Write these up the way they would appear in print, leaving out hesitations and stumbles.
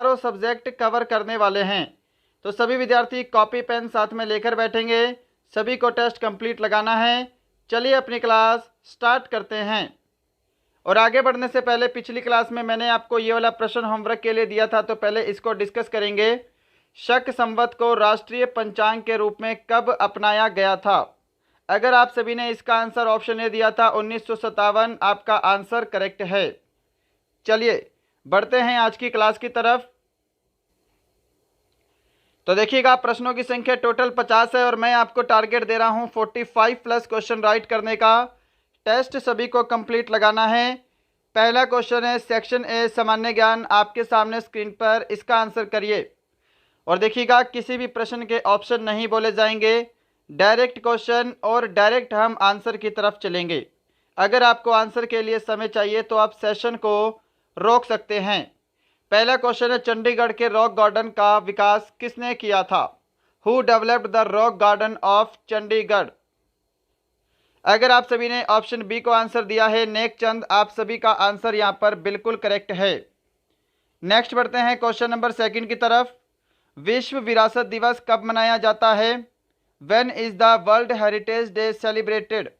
चारों subject cover करने वाले हैं। तो सभी विद्यार्थी कॉपी पेन साथ में लेकर बैठेंगे, सभी को टेस्ट कंप्लीट लगाना है। चलिए अपनी क्लास स्टार्ट करते हैं। और आगे बढ़ने से पहले पिछली क्लास में मैंने आपको ये वाला प्रश्न होमवर्क के लिए दिया था, तो पहले इसको डिस्कस करेंगे। शक संवत को राष्ट्रीय पंचांग के रूप में कब अपनाया गया था? अगर आप सभी ने इसका आंसर ऑप्शन ए दिया था 1957, आपका आंसर करेक्ट है। चलिए बढ़ते हैं आज की क्लास की तरफ। तो देखिएगा, प्रश्नों की संख्या टोटल 50 है और मैं आपको टारगेट दे रहा हूं 45 प्लस क्वेश्चन राइट करने का। टेस्ट सभी को कंप्लीट लगाना है। पहला क्वेश्चन है सेक्शन ए सामान्य ज्ञान, आपके सामने स्क्रीन पर, इसका आंसर करिए। और देखिएगा, किसी भी प्रश्न के ऑप्शन नहीं बोले जाएंगे, डायरेक्ट क्वेश्चन और डायरेक्ट हम आंसर की तरफ चलेंगे। अगर आपको आंसर के लिए समय चाहिए तो आप सेशन को रोक सकते हैं। पहला क्वेश्चन है चंडीगढ़ के रॉक गार्डन का विकास किसने किया था? Who developed the rock garden of Chandigarh? अगर आप सभी ने ऑप्शन बी को आंसर दिया है नेक चंद, आप सभी का आंसर यहां पर बिल्कुल करेक्ट है। नेक्स्ट बढ़ते हैं क्वेश्चन नंबर सेकंड की तरफ। विश्व विरासत दिवस कब मनाया जाता है? When is the world heritage day celebrated?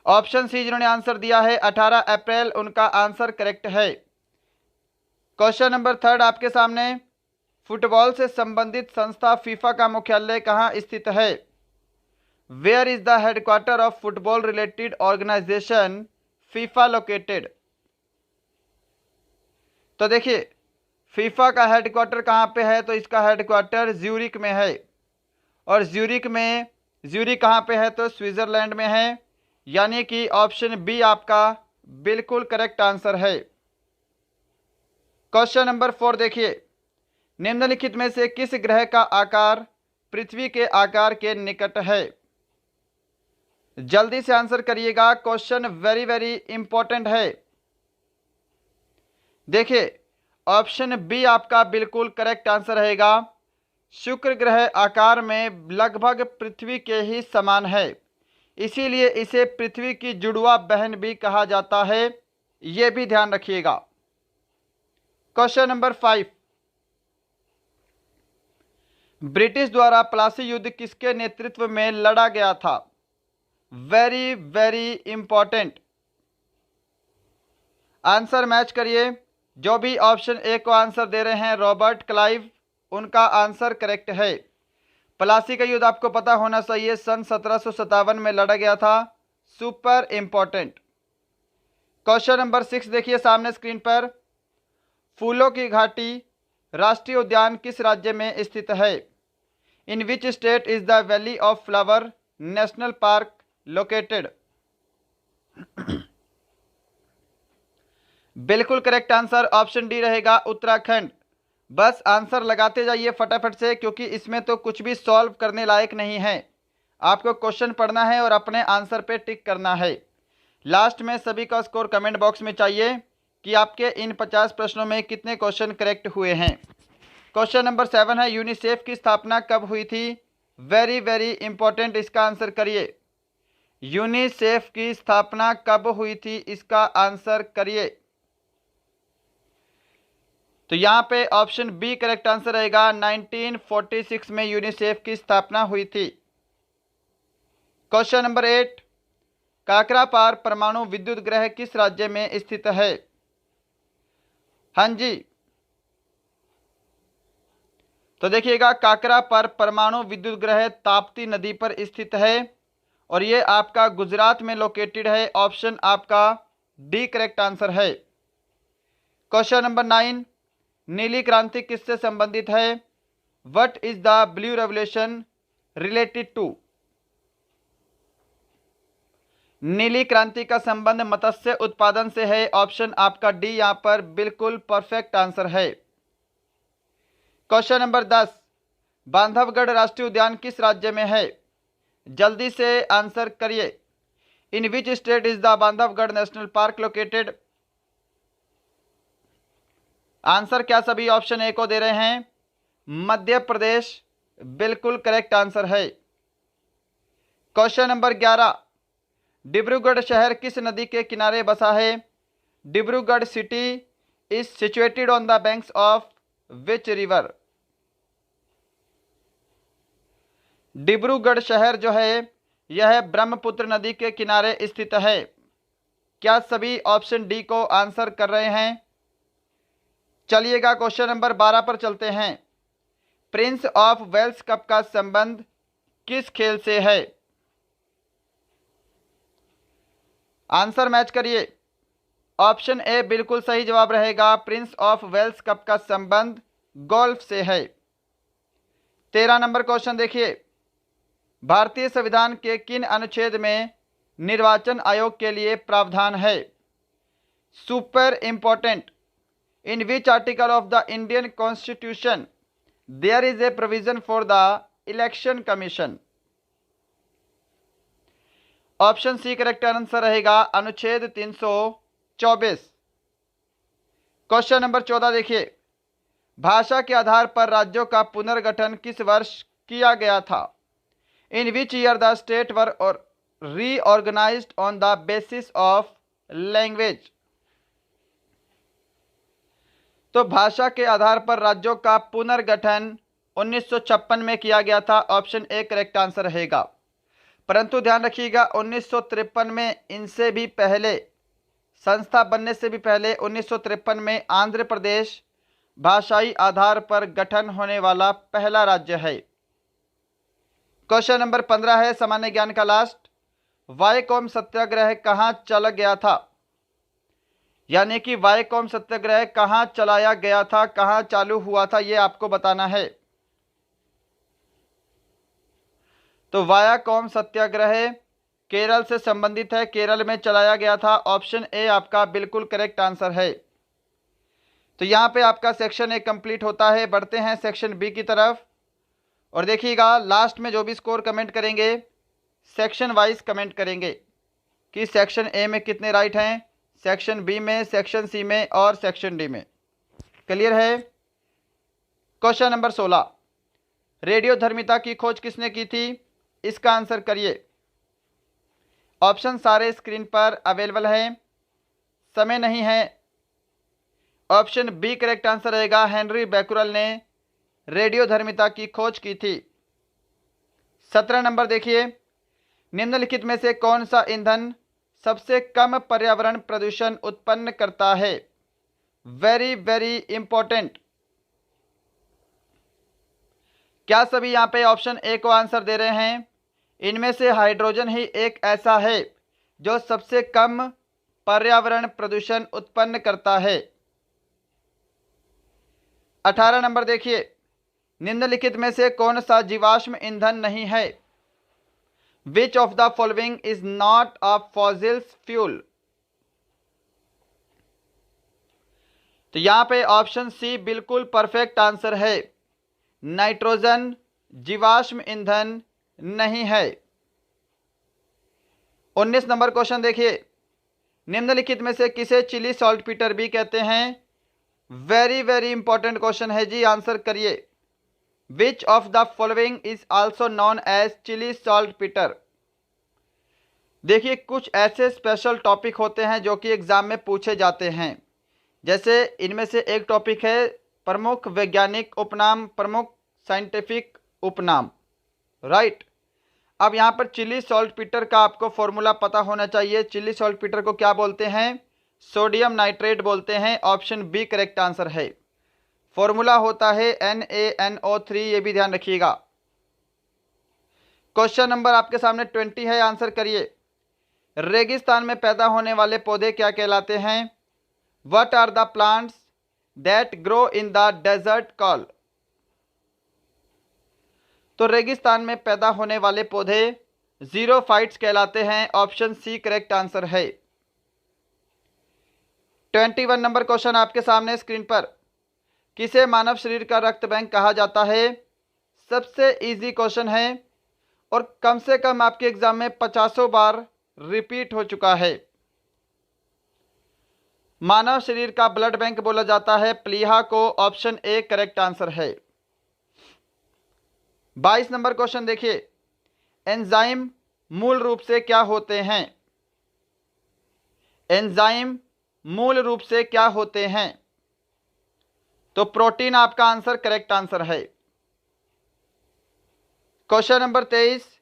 Option C जिन्होंने आंसर दिया है 18 अप्रैल, उनका आंसर करेक्ट है। क्वेश्चन नंबर थर्ड आपके सामने। फुटबॉल से संबंधित संस्था फीफा का मुख्यालय कहां स्थित है? Where is the headquarter of football related organisation FIFA located? तो देखिए, फीफा का हेडक्वार्टर कहां पे है? तो इसका हेडक्वार्टर ज्यूरिक में है। और ज्यूरिक कहां पे है? तो स्विट्जरलैंड में है। यानी कि ऑप्शन बी आपका बिल्कुल करेक्ट आंसर है। क्वेश्चन नंबर 4 देखिए, निम्नलिखित में से किस ग्रह का आकार पृथ्वी के आकार के निकट है? जल्दी से आंसर करिएगा, क्वेश्चन वेरी वेरी इंपॉर्टेंट है। देखिए, ऑप्शन बी आपका बिल्कुल करेक्ट आंसर रहेगा। शुक्र ग्रह आकार में लगभग पृथ्वी के ही समान है, इसीलिए इसे पृथ्वी की जुड़वा बहन भी कहा जाता है, यह भी ध्यान रखिएगा। क्वेश्चन नंबर 5, ब्रिटिश द्वारा प्लासी युद्ध किसके नेतृत्व में लड़ा गया था? Very very important. Answer match करिए। जो भी ऑप्शन ए को आंसर दे रहे हैं रॉबर्ट क्लाइव, उनका आंसर करेक्ट है। प्लासी का युद्ध आपको पता होना चाहिए, सन 1757 में लड़ा गया था। Super important. क्वेश्चन नंबर 6 देखिए सामने स्क्रीन पर। फूलों की घाटी राष्ट्रीय उद्यान किस राज्य में स्थित है? In which state is the valley of flower national park located? बिल्कुल करेक्ट आंसर ऑप्शन डी रहेगा, उत्तराखंड। बस आंसर लगाते जाइए फटाफट से, क्योंकि इसमें तो कुछ भी सॉल्व करने लायक नहीं है। आपको क्वेश्चन पढ़ना है और अपने आंसर पे टिक करना है। लास्ट में सभी का स्कोर कमेंट बॉक्स में चाहिए कि आपके इन 50 प्रश्नों में कितने क्वेश्चन करेक्ट हुए हैं। क्वेश्चन नंबर 7 है यूनिसेफ की स्थापना कब हुई थी? वेरी वेरी इंपॉर्टेंट, इसका आंसर करिए। यूनिसेफ की स्थापना कब हुई थी, इसका आंसर करिए। तो यहां पे ऑप्शन बी करेक्ट आंसर रहेगा, 1946 में यूनिसेफ की स्थापना हुई थी। क्वेश्चन नंबर 8, काकरापार परमाणु विद्युत ग्रह किस राज्य में स्थित है? हाँ जी, तो देखिएगा, काकरापार परमाणु विद्युत ग्रह ताप्ती नदी पर स्थित है और ये आपका गुजरात में लोकेटेड है। ऑप्शन आपका डी करेक्ट आंसर है। क्वेश्चन नंबर 9, नीली क्रांति किससे संबंधित है? What is the blue revolution related to? नीली क्रांति का संबंध मत्स्य उत्पादन से है। ऑप्शन आपका डी यहां पर बिल्कुल परफेक्ट आंसर है। क्वेश्चन नंबर 10, बांधवगढ़ राष्ट्रीय उद्यान किस राज्य में है? जल्दी से आंसर करिए। In which state is the Bandhavgarh national park located? Answer क्या सभी ऑप्शन ए को दे रहे हैं? मध्य प्रदेश बिल्कुल करेक्ट आंसर है। क्वेश्चन नंबर 11, डिब्रूगढ़ शहर किस नदी के किनारे बसा है? Dibrugarh city is situated on the banks of which river? Dibrugarh शहर जो है यह ब्रह्मपुत्र नदी के किनारे स्थित है। क्या सभी ऑप्शन डी को आंसर कर रहे हैं? चलिएगा क्वेश्चन नंबर 12 पर चलते हैं। प्रिंस ऑफ वेल्स कप का संबंध किस खेल से है? आंसर मैच करिए। ऑप्शन ए बिल्कुल सही जवाब रहेगा। प्रिंस ऑफ वेल्स कप का संबंध गोल्फ से है। 13 नंबर क्वेश्चन देखिए। भारतीय संविधान के किन अनुच्छेद में निर्वाचन आयोग के लिए प्रावधान है? Super important. In which article of the Indian constitution there is a provision for the election commission? Option C correct answer रहेगा अनुच्छेद 324। क्वेश्चन नंबर 14 देखिए। भाषा के आधार पर राज्यों का पुनर्गठन किस वर्ष किया गया था? In which year the state were reorganized on the basis of language? तो भाषा के आधार पर राज्यों का पुनर्गठन 1956 में किया गया था। ऑप्शन ए करेक्ट आंसर रहेगा। परंतु ध्यान रखिएगा 1953 में, इनसे भी पहले, संस्था बनने से भी पहले 1953 में आंध्र प्रदेश भाषाई आधार पर गठन होने वाला पहला राज्य है। क्वेश्चन नंबर 15 है सामान्य ज्ञान का लास्ट। वायकोम सत्याग्रह कहां चला गया था? यानी कि वायकोम सत्याग्रह कहां चलाया गया था, कहां चालू हुआ था, यह आपको बताना है। तो वायाकोम सत्याग्रह केरल से संबंधित है, केरल में चलाया गया था। ऑप्शन ए आपका बिल्कुल करेक्ट आंसर है। तो यहां पे आपका सेक्शन ए कंप्लीट होता है। बढ़ते हैं सेक्शन बी की तरफ और देखिएगा लास्ट में जो भी स्कोर कमेंट करेंगे सेक्शन वाइज कमेंट करेंगे कि सेक्शन ए में कितने राइट हैं, सेक्शन बी में, सेक्शन सी में और सेक्शन डी में। क्लियर है? Question number 16। रेडियो धर्मिता की खोज किसने की थी? इसका आंसर करिए। ऑप्शन सारे स्क्रीन पर अवेलेबल हैं, समय नहीं है। ऑप्शन बी करेक्ट आंसर रहेगा। हेनरी बैकुरल ने रेडियो धर्मिता की खोज की थी। 17 नंबर देखिए। निम्नलिखित में से कौन सा ईंधन सबसे कम पर्यावरण प्रदूषण उत्पन्न करता है? Very very important. क्या सभी यहां पे ऑप्शन ए को आंसर दे रहे हैं? इनमें से हाइड्रोजन ही एक ऐसा है जो सबसे कम पर्यावरण प्रदूषण उत्पन्न करता है। 18 नंबर देखिए। निम्नलिखित में से कौन सा जीवाश्म ईंधन नहीं है? Which of the following is not a fossil fuel? तो यहां पे ऑप्शन सी बिल्कुल परफेक्ट आंसर है। नाइट्रोजन जीवाश्म ईंधन नहीं है। 19 नंबर क्वेश्चन देखिए। निम्नलिखित में से किसे चिली सॉल्टपीटर भी कहते हैं? वेरी वेरी इंपॉर्टेंट क्वेश्चन है जी, आंसर करिए। Which of the following is also known as chili saltpeter? देखिए कुछ ऐसे स्पेशल टॉपिक होते हैं जो कि एग्जाम में पूछे जाते हैं। जैसे इनमें से एक टॉपिक है प्रमुख वैज्ञानिक उपनाम, प्रमुख साइंटिफिक उपनाम, राइट। अब यहाँ पर चिली सॉल्टपीटर का आपको फॉर्मूला पता होना चाहिए। चिली सॉल्टपीटर को क्या बोलते हैं? सोडियम नाइट्रेट बोलते हैं। ऑप्शन बी करेक्ट आंसर है। फॉर्मूला होता है NaNO3, ये भी ध्यान रखिएगा। क्वेश्चन नंबर आपके सामने 20 है, आंसर करिए। रेगिस्तान में पैदा होने वाले पौधे क्या कहलाते हैं? What are the plants that grow in the desert call? तो रेगिस्तान में पैदा होने वाले पौधे जीरोफाइट्स कहलाते हैं। ऑप्शन सी करेक्ट आंसर है। 21 नंबर क्वेश्चन आपके सामने स्क्रीन पर। किसे मानव शरीर का रक्त बैंक कहा जाता है? सबसे इजी क्वेश्चन है और कम से कम आपके एग्जाम में 50 बार रिपीट हो चुका है। मानव शरीर का ब्लड बैंक बोला जाता है प्लीहा को। ऑप्शन ए करेक्ट आंसर है। 22 नंबर क्वेश्चन देखिए। एंजाइम मूल रूप से क्या होते हैं? एंजाइम मूल रूप से क्या होते हैं? तो प्रोटीन आपका आंसर करेक्ट आंसर है। क्वेश्चन नंबर 23,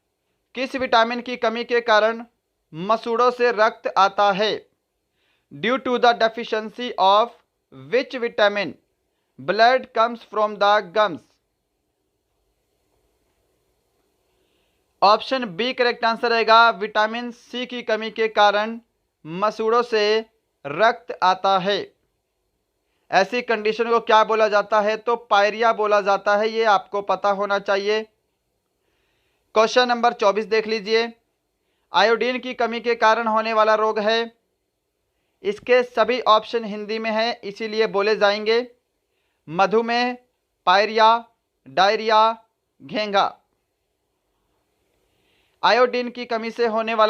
किस विटामिन की कमी के कारण मसूड़ों से रक्त आता है? Due to the deficiency of which vitamin blood comes from the gums? Option B correct answer रहेगा, विटामिन सी की कमी के कारण मसूड़ों से रक्त आता है। ऐसी कंडीशन को क्या बोला जाता है? तो पायरिया बोला जाता है, ये आपको पता होना चाहिए। क्वेश्चन नंबर 24 देख लीजिए, आयोडीन की कमी के कारण होने वाला रोग है। इसके सभी ऑप्शन हिंदी में है, इसीलिए बोले जाएंगे। मधुमेह, पायरिया, डायरिया, घेंघा। आयोडीन की कमी से होने वाला